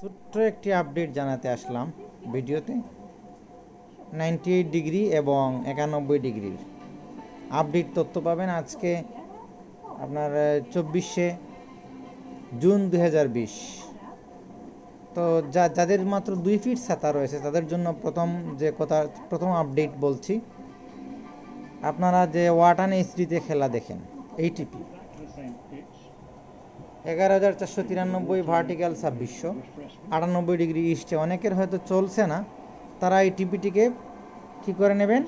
ছোট্ট একটি আপডেট জানাতে আসলাম ভিডিওতে। 98 ডিগ্রি এবং 91 ডিগ্রির আপডেট তথ্য পাবেন আজকে আপনার 24শে জুন 2020। তো যাদের মাত্র 2 ফিট ছাতা রয়েছে তাদের জন্য প্রথম আপডেট বলছি। আপনারা যে ওয়াটান এইচডিতে খেলা দেখেন, এইটিপি 11,493 ভার্টিক্যাল 2600, 98 ডিগ্রি ইস্টে অনেকের হয়তো চলছে না, তারা এই টিপিটিকে কী করে নেবেন,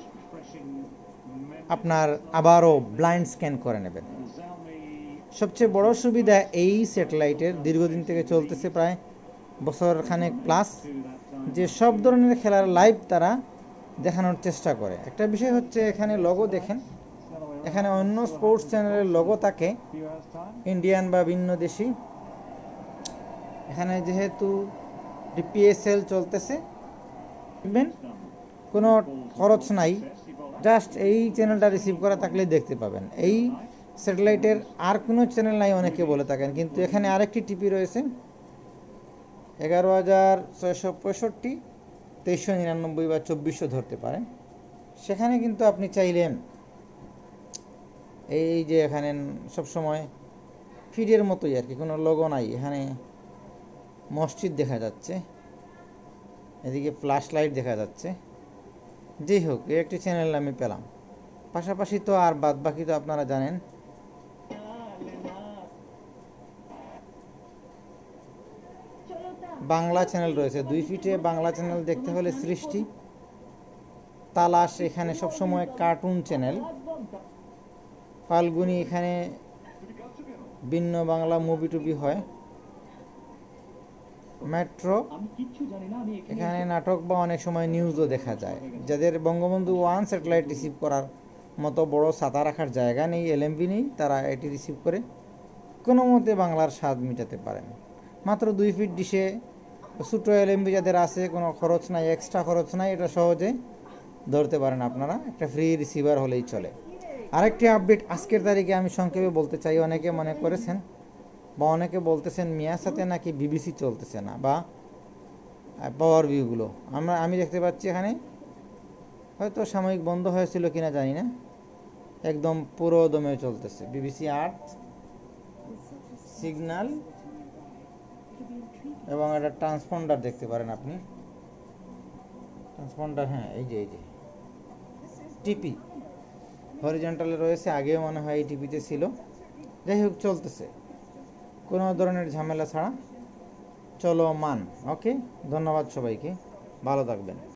আপনার আবারও ব্লাইন্ড স্ক্যান করে নেবেন। সবচেয়ে বড় সুবিধা এই স্যাটেলাইটের দীর্ঘদিন থেকে চলতেছে, প্রায় বছর খানেক প্লাস, যে সব ধরনের খেলার লাইভ তারা দেখানোর চেষ্টা করে। একটা বিষয় হচ্ছে এখানে লোগো দেখেন, এখানে অন্য স্পোর্টস চ্যানেলের লোগো থাকে, ইন্ডিয়ান বা ভিন্ন দেশি। এখানে যেহেতু ডিপিএসএল চলতেছে, দেখবেন কোনো খরচ নাই, জাস্ট এই চ্যানেলটা রিসিভ করা থাকলে দেখতে পাবেন। এই স্যাটেলাইটের আর কোনো চ্যানেল নাই অনেকে বলে থাকেন, কিন্তু এখানে আরেকটি টিপি রয়েছে 11,665, 2399 বা 2400 ধরতে পারেন। সেখানে কিন্তু আপনি চাইলেন এই যে এখানে সবসময় ফিডের মতোই আর কি, কোনো লোগো নাই, এখানে মসজিদ দেখা যাচ্ছে, এদিকে ফ্ল্যাশ লাইট দেখা যাচ্ছে। যেই হোক, এই একটি চ্যানেল আমি পেলাম। পাশাপাশি তো আর বাদ বাকি তো আপনারা জানেন। বাংলা চ্যানেল রয়েছে 2 ফিটে, বাংলা চ্যানেল দেখতে হলে সৃষ্টি, তালাশ এখানে সবসময় কার্টুন চ্যানেল, ফাল্গুনি এখানে ভিন্ন বাংলা মুভি টুভি হয়, মেট্রো এখানে নাটক বা অনেক সময় নিউজও দেখা যায়। যাদের বঙ্গবন্ধু 1 স্যাটেলাইট রিসিভ করার মতো বড় ছাতা রাখার জায়গা নেই, এলএমবি নেই, তারা এটি রিসিভ করে কোনো মতে বাংলার স্বাদ মেটাতে পারেন। মাত্র 2 ফিট ডিশে ছোটো এলএমবি যাদের আছে, কোনো খরচ নাই, এক্সট্রা খরচ নাই, এটা সহজে ধরতে পারেন আপনারা, একটা ফ্রি রিসিভার হলেই চলে। আরেকটি আপডেট আজকের তারিখে আমি সংক্ষেপে বলতে চাই। অনেকে মনে করেছেন বা অনেকে বলতেছেন মিয়ার সাথে নাকি বিবিসি চলতেছে না বা পাওয়ার ভিউগুলো, আমি দেখতে পাচ্ছি এখানে, হয়তো সাময়িক বন্ধ হয়েছিল কিনা জানি না, একদম পুরো দমে চলতেছে বিবিসি আর্থ সিগন্যাল, এবং একটা ট্রান্সপন্ডার দেখতে পারেন আপনি, ট্রান্সপন্ডার, হ্যাঁ এই যে টিপি হরিজন্টালে রয়েছে, আগেও মনে হয় এই টিপিতে ছিল। যাই হোক, চলতেছে কোনো ধরনের ঝামেলা ছাড়া, চলো মান। ওকে, ধন্যবাদ সবাইকে, ভালো থাকবেন।